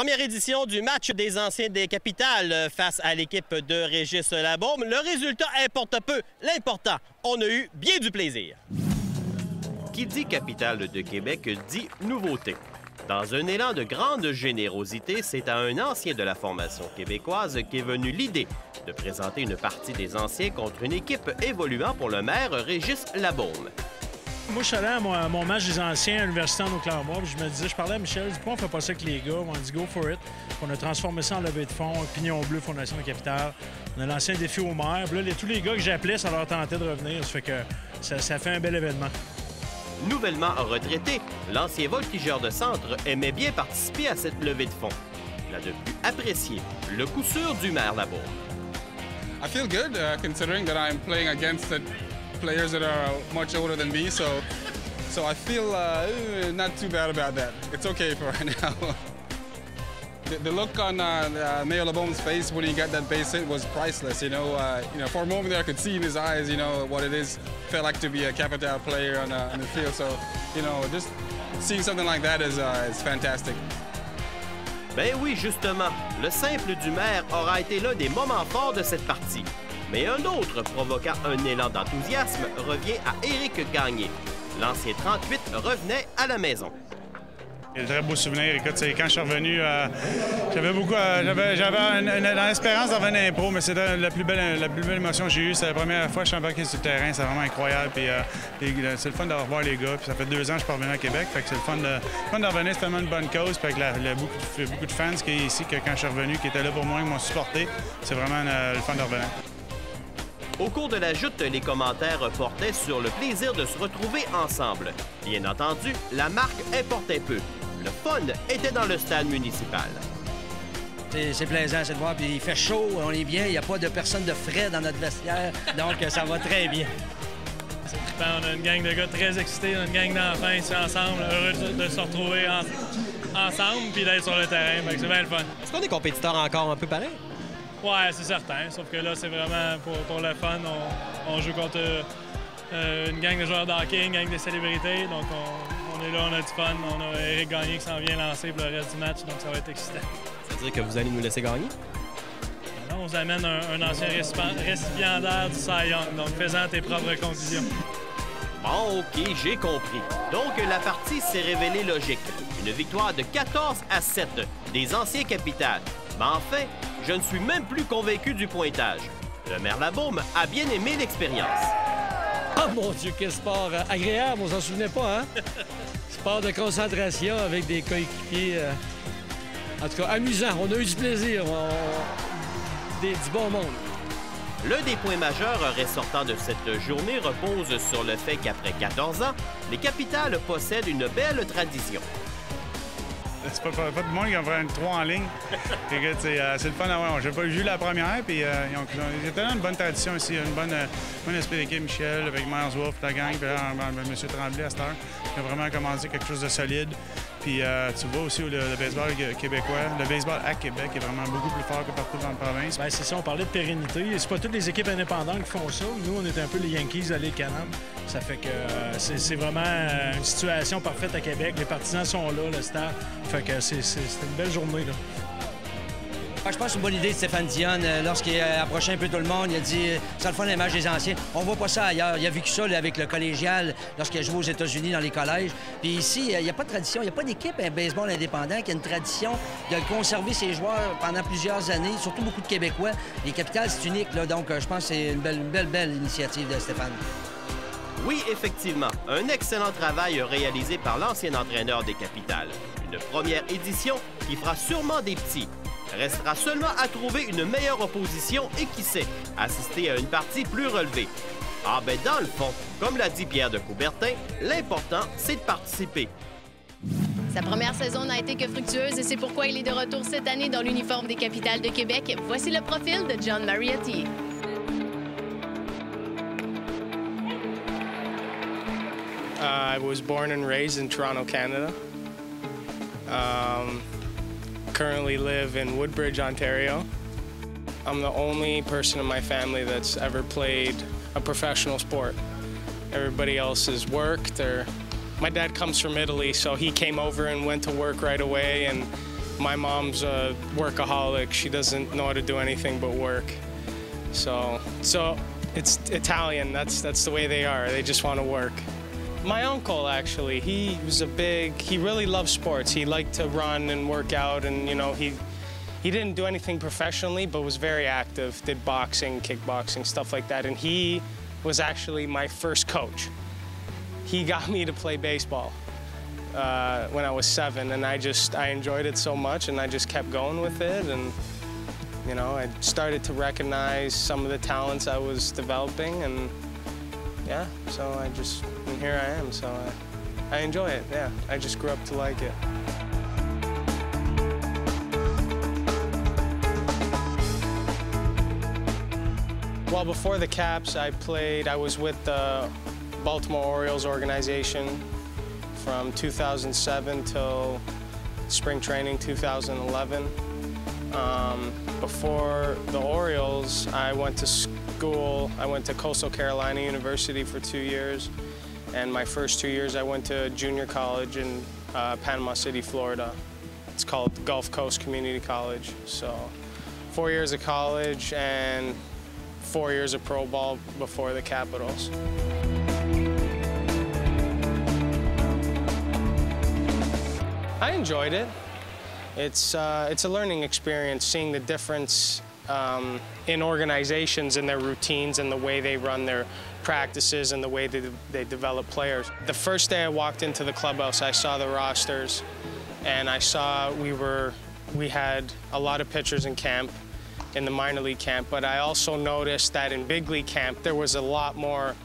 Première édition du match des anciens des Capitales face à l'équipe de Régis Labaume. Le résultat importe peu. L'important, on a eu bien du plaisir. Qui dit Capitale de Québec dit nouveauté. Dans un élan de grande générosité, c'est à un ancien de la formation québécoise qu'est venue l'idée de présenter une partie des anciens contre une équipe évoluant pour le maire Régis Labaume. Moi, je suis allé à mon match des anciens à l'Université en Oklahoma, puis je parlais à Michel, je dis pourquoi on fait pas ça avec les gars? On a dit go for it. Puis on a transformé ça en levée de fonds, Pignon Bleu, Fondation des Capitales. On a lancé un défi au maire. Puis là, tous les gars que j'appelais, ça leur tentait de revenir. Ça fait que ça fait un bel événement. Nouvellement retraité, l'ancien voltigeur de centre aimait bien participer à cette levée de fonds. Il a de plus apprécié le coup sûr du maire Labaume. I feel good considering that I'm playing against the players that are much older than me, so I feel not too bad about that. It's okay for right now. The look on Mayor Labaume's face when he got that base hit was priceless. You know, for a moment there, I could see in his eyes, what it felt like to be a Capitale player on the field. So, just seeing something like that is fantastic. Ben oui, justement, le simple du maire aura été l'un des moments forts de cette partie. Mais un autre provoquant un élan d'enthousiasme revient à Éric Gagné. L'ancien 38 revenait à la maison. Il y a de très beaux souvenirs. Écoute, quand je suis revenu, j'avais l'espérance d'en revenir à l'impro, mais c'était la plus belle émotion que j'ai eue. C'est la première fois que je suis embarqué sur le terrain. C'est vraiment incroyable. Puis, c'est le fun de revoir les gars. Puis ça fait 2 ans que je suis pas revenu à Québec. Fait que c'est le fun de revenir. C'est tellement une bonne cause. Puis avec beaucoup de fans qui est ici, que quand je suis revenu, qui étaient là pour moi, qui m'ont supporté, c'est vraiment le fun de revenir. Au cours de la joute, les commentaires portaient sur le plaisir de se retrouver ensemble. Bien entendu, la marque importait peu. Le fun était dans le stade municipal. C'est plaisant, c'est de voir. Puis il fait chaud, on est bien. Il n'y a pas de personne de frais dans notre vestiaire. Donc, ça va très bien. C'est trippant. On a une gang de gars très excités, on a une gang d'enfants ici ensemble. Heureux de se retrouver ensemble puis d'être sur le terrain. C'est bien le fun. Est-ce qu'on est compétiteurs encore un peu pareil? Ouais, c'est certain. Sauf que là, c'est vraiment pour le fun. On joue contre une gang de joueurs de hockey, une gang de célébrités. Donc, on est là, on a du fun. On a Éric Gagné qui s'en vient lancer pour le reste du match. Donc, ça va être excitant. Ça veut dire que vous allez nous laisser gagner? Là, on vous amène un ancien récipiendaire du Cy Young. Donc, fais-en tes propres conclusions. Bon, OK, j'ai compris. Donc, la partie s'est révélée logique. Une victoire de 14-7 des anciens Capitales. Mais en fait, je ne suis même plus convaincu du pointage. Le maire Labaume a bien aimé l'expérience. Oh mon Dieu, quel sport agréable, on s'en souvenait pas, hein? Sport de concentration avec des coéquipiers. En tout cas, amusant. On a eu du plaisir. Du bon monde. L'un des points majeurs ressortant de cette journée repose sur le fait qu'après 14 ans, les Capitales possèdent une belle tradition. C'est pas de monde qui en fait une 3 en ligne. C'est le fun à voir. J'ai eu la première, puis ils ont tellement une bonne tradition ici, un bon esprit d'équipe, Michel, avec Myers Wolf, la gang, puis M. Tremblay à cette heure, qui a vraiment commencé quelque chose de solide. Puis tu vois aussi le baseball québécois, le baseball à Québec est vraiment beaucoup plus fort que partout dans la province. Bien, c'est ça, on parlait de pérennité. C'est pas toutes les équipes indépendantes qui font ça. Nous, on est un peu les Yankees de l'île Canam. Ça fait que c'est vraiment une situation parfaite à Québec. Les partisans sont là, le stade. Fait que c'est une belle journée, là. Je pense que c'est une bonne idée de Stéphane Dionne. Lorsqu'il a approché un peu tout le monde, il a dit « Ça le fun les matchs des anciens. » On voit pas ça ailleurs. Il a vécu ça là, avec le collégial lorsqu'il a joué aux États-Unis dans les collèges. Puis ici, il n'y a pas de tradition. Il n'y a pas d'équipe baseball indépendant qui a une tradition de conserver ses joueurs pendant plusieurs années, surtout beaucoup de Québécois. Les Capitales, c'est unique. Là, donc, je pense que c'est une belle initiative de Stéphane. Oui, effectivement, un excellent travail réalisé par l'ancien entraîneur des Capitales. Une première édition qui fera sûrement des petits. Restera seulement à trouver une meilleure opposition et qui sait, assister à une partie plus relevée. Ah ben dans le fond, comme l'a dit Pierre de Coubertin, l'important c'est de participer. Sa première saison n'a été que fructueuse et c'est pourquoi il est de retour cette année dans l'uniforme des Capitales de Québec. Voici le profil de John Mariotti. I was born and raised in Toronto, Canada. Currently live in Woodbridge, Ontario. I'm the only person in my family that's ever played a professional sport. Everybody else has worked. My dad comes from Italy, so he came over and went to work right away, and My mom's a workaholic. She doesn't know how to do anything but work. So it's Italian. That's the way they are. They just want to work. My uncle, actually, he really loved sports. He liked to run and work out, and he didn't do anything professionally, but was very active, did boxing, kickboxing, stuff like that. And he was actually my first coach. He got me to play baseball when I was 7, and I enjoyed it so much, and I just kept going with it. And I started to recognize some of the talents I was developing, and yeah, so and here I am. So I enjoy it. Yeah, I just grew up to like it. Well, before the Caps, I was with the Baltimore Orioles organization from 2007 till spring training 2011. Before the Orioles, I went to school. I went to Coastal Carolina University for 2 years, and my first 2 years I went to junior college in Panama City, Florida. It's called Gulf Coast Community College. So 4 years of college and 4 years of pro ball before the Capitals. I enjoyed it. It's a learning experience, seeing the difference in organizations and their routines and the way they run their practices and the way they develop players. The first day I walked into the clubhouse, I saw the rosters, and I saw we had a lot of pitchers in camp, in the minor league camp, but I also noticed that in big league camp there was a lot more.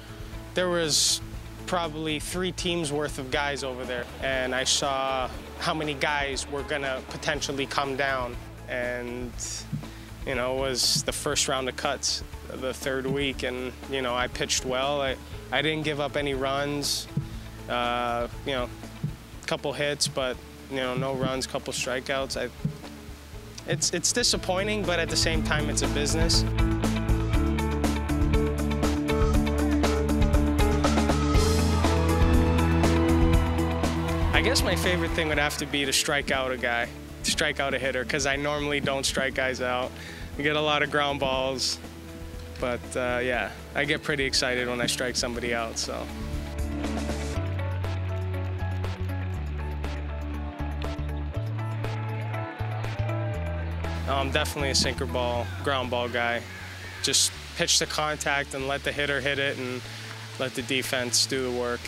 There was probably 3 teams worth of guys over there, and I saw how many guys were gonna potentially come down, and it was the first round of cuts the 3rd week, and I pitched well. I didn't give up any runs, couple hits, but no runs, couple strikeouts. It's disappointing, but at the same time it's a business. I guess my favorite thing would have to be to strike out a guy, strike out a hitter, because I normally don't strike guys out. I get a lot of ground balls, but yeah, I get pretty excited when I strike somebody out, so. I'm definitely a sinker ball, ground ball guy. Just pitch to contact and let the hitter hit it and let the defense do the work.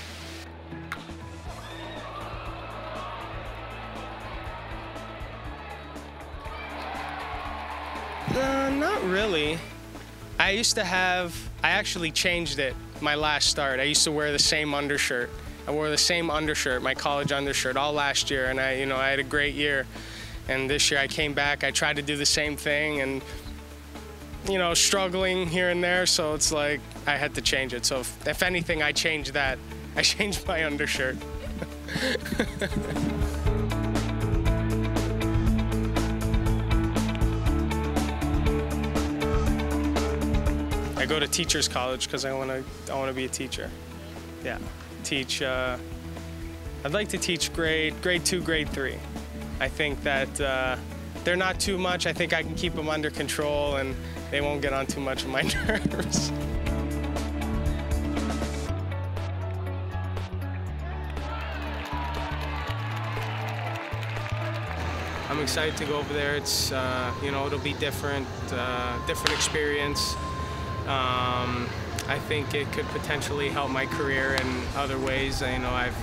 Not really. I actually changed it my last start. I used to wear the same undershirt. I wore the same undershirt, my college undershirt, all last year, and I had a great year. And this year I came back, I tried to do the same thing, and struggling here and there, so it's like I had to change it. So if anything, I changed that. I changed my undershirt. I go to teachers college because I want to be a teacher. Yeah, teach. I'd like to teach grade 2, grade 3. I think that they're not too much. I think I can keep them under control, and they won't get on too much of my nerves. I'm excited to go over there. It's it'll be different experience. I think it could potentially help my career in other ways. I've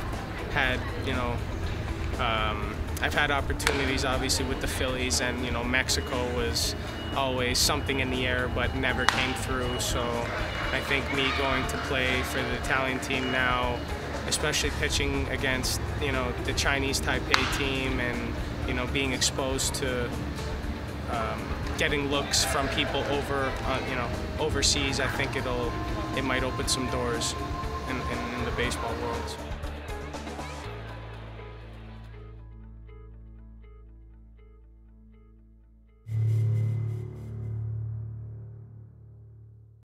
had opportunities, obviously, with the Phillies, and Mexico was always something in the air, but never came through. So I think me going to play for the Italian team now, especially pitching against the Chinese Taipei team, and being exposed to getting looks from people overseas, I think it might open some doors in the baseball world.